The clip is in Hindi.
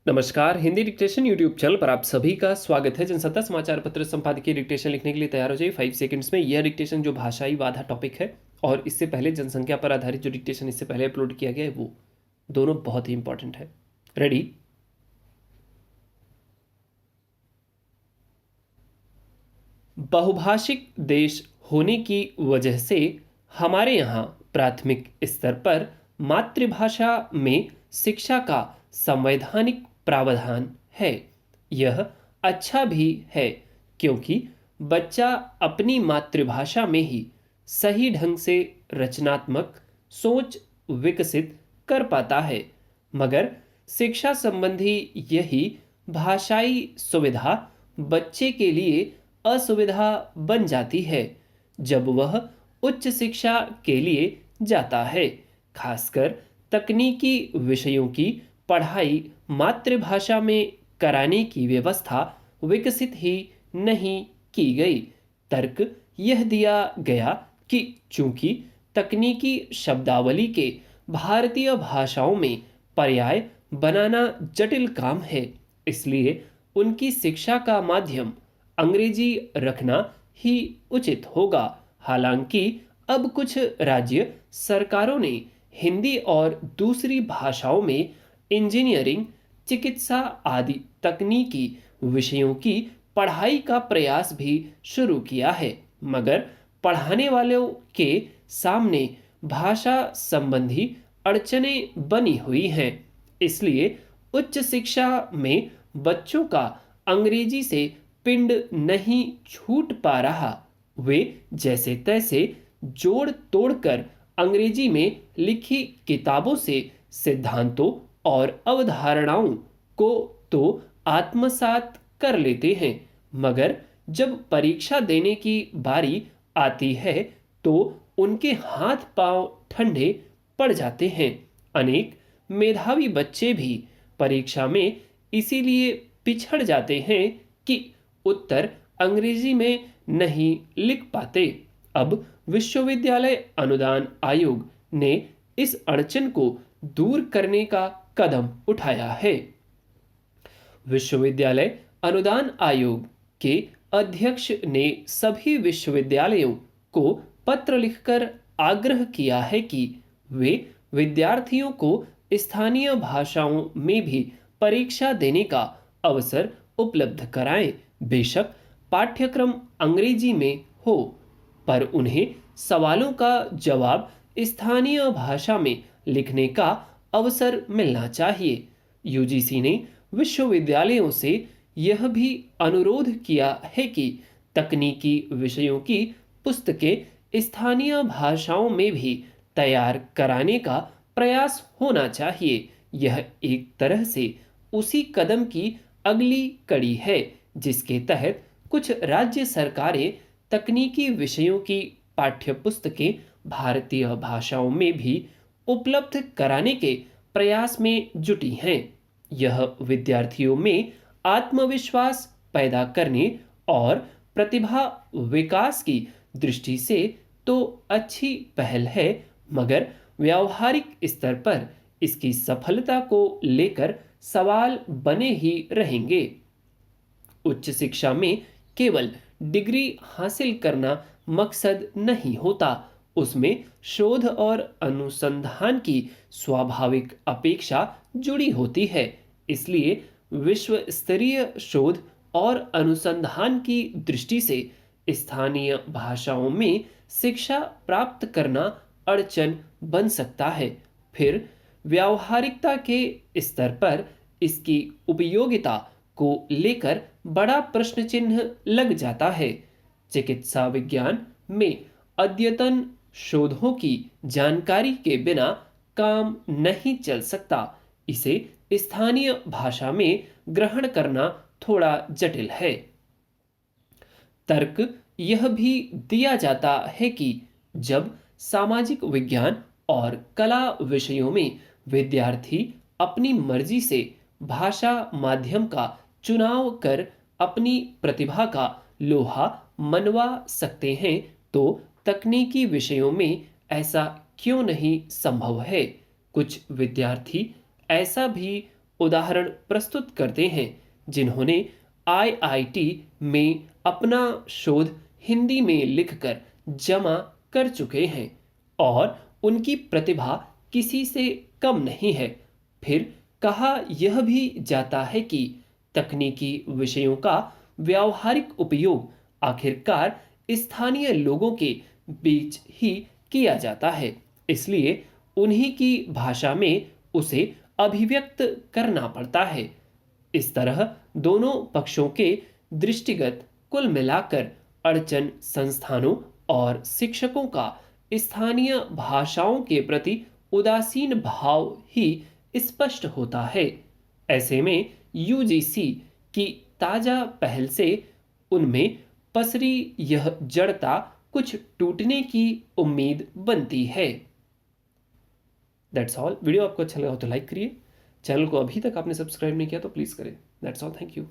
नमस्कार। हिंदी डिक्टेशन यूट्यूब चैनल पर आप सभी का स्वागत है। जनसत्ता समाचार पत्र संपादकीय डिक्टेशन लिखने के लिए तैयार हो जाइए 5 सेकंड्स में। यह डिक्टेशन जो भाषाई बाधा टॉपिक है और इससे पहले जनसंख्या पर आधारित जो डिक्टेशन इससे पहले अपलोड किया गया है वो दोनों बहुत ही इंपॉर्टेंट है। रेडी? बहुभाषिक देश होने की वजह से हमारे यहाँ प्राथमिक स्तर पर मातृभाषा में शिक्षा का संवैधानिक प्रावधान है। यह अच्छा भी है क्योंकि बच्चा अपनी मातृभाषा में ही सही ढंग से रचनात्मक सोच विकसित कर पाता है। मगर शिक्षा संबंधी यही भाषाई सुविधा बच्चे के लिए असुविधा बन जाती है जब वह उच्च शिक्षा के लिए जाता है। खासकर तकनीकी विषयों की पढ़ाई मातृभाषा में कराने की व्यवस्था विकसित ही नहीं की गई। तर्क यह दिया गया कि चूंकि तकनीकी शब्दावली के भारतीय भाषाओं में पर्याय बनाना जटिल काम है, इसलिए उनकी शिक्षा का माध्यम अंग्रेजी रखना ही उचित होगा। हालांकि अब कुछ राज्य सरकारों ने हिंदी और दूसरी भाषाओं में इंजीनियरिंग, चिकित्सा आदि तकनीकी विषयों की पढ़ाई का प्रयास भी शुरू किया है, मगर पढ़ाने वालों के सामने भाषा संबंधी अड़चनें बनी हुई हैं। इसलिए उच्च शिक्षा में बच्चों का अंग्रेजी से पिंड नहीं छूट पा रहा। वे जैसे तैसे जोड़ तोड़कर अंग्रेजी में लिखी किताबों से सिद्धांतों और अवधारणाओं को तो आत्मसात कर लेते हैं, मगर जब परीक्षा देने की बारी आती है तो उनके हाथ पांव ठंडे पड़ जाते हैं। अनेक मेधावी बच्चे भी परीक्षा में इसीलिए पिछड़ जाते हैं कि उत्तर अंग्रेजी में नहीं लिख पाते। अब विश्वविद्यालय अनुदान आयोग ने इस अड़चन को दूर करने का कदम उठाया है। विश्वविद्यालय अनुदान आयोग के अध्यक्ष ने सभी विश्वविद्यालयों को पत्र लिखकर आग्रह किया है कि वे विद्यार्थियों को स्थानीय भाषाओं में भी परीक्षा देने का अवसर उपलब्ध कराएं। बेशक पाठ्यक्रम अंग्रेजी में हो, पर उन्हें सवालों का जवाब स्थानीय भाषा में लिखने का अवसर मिलना चाहिए। यूजीसी ने विश्वविद्यालयों से यह भी अनुरोध किया है कि तकनीकी विषयों की पुस्तकें स्थानीय भाषाओं में भी तैयार कराने का प्रयास होना चाहिए। यह एक तरह से उसी कदम की अगली कड़ी है जिसके तहत कुछ राज्य सरकारें तकनीकी विषयों की पाठ्यपुस्तकें भारतीय भाषाओं में भी उपलब्ध कराने के प्रयास में जुटी हैं। यह विद्यार्थियों में आत्मविश्वास पैदा करने और प्रतिभा विकास की दृष्टि से तो अच्छी पहल है, मगर व्यावहारिक स्तर पर इसकी सफलता को लेकर सवाल बने ही रहेंगे। उच्च शिक्षा में केवल डिग्री हासिल करना मकसद नहीं होता, उसमें शोध और अनुसंधान की स्वाभाविक अपेक्षा जुड़ी होती है। इसलिए विश्व स्तरीय शोध और अनुसंधान की दृष्टि से स्थानीय भाषाओं में शिक्षा प्राप्त करना अड़चन बन सकता है। फिर व्यावहारिकता के स्तर पर इसकी उपयोगिता को लेकर बड़ा प्रश्न चिन्ह लग जाता है। चिकित्सा विज्ञान में अद्यतन शोधों की जानकारी के बिना काम नहीं चल सकता। इसे स्थानीय भाषा में ग्रहण करना थोड़ा जटिल है। तर्क यह भी दिया जाता है कि जब सामाजिक विज्ञान और कला विषयों में विद्यार्थी अपनी मर्जी से भाषा माध्यम का चुनाव कर अपनी प्रतिभा का लोहा मनवा सकते हैं, तो तकनीकी विषयों में ऐसा क्यों नहीं संभव है। कुछ विद्यार्थी ऐसा भी उदाहरण प्रस्तुत करते हैं जिन्होंने आईआईटी में अपना शोध हिंदी में लिखकर जमा कर चुके हैं और उनकी प्रतिभा किसी से कम नहीं है। फिर कहा यह भी जाता है कि तकनीकी विषयों का व्यावहारिक उपयोग आखिरकार स्थानीय लोगों के बीच ही किया जाता है, इसलिए उन्हीं की भाषा में उसे अभिव्यक्त करना पड़ता है। इस तरह दोनों पक्षों के दृष्टिगत कुल मिलाकर अड़चन संस्थानों और शिक्षकों का स्थानीय भाषाओं के प्रति उदासीन भाव ही स्पष्ट होता है। ऐसे में यूजीसी की ताजा पहल से उनमें पसरी यह जड़ता कुछ टूटने की उम्मीद बनती है। That's all. वीडियो आपको अच्छा लगा हो तो लाइक करिए। चैनल को अभी तक आपने सब्सक्राइब नहीं किया तो प्लीज़ करें। That's all. Thank you.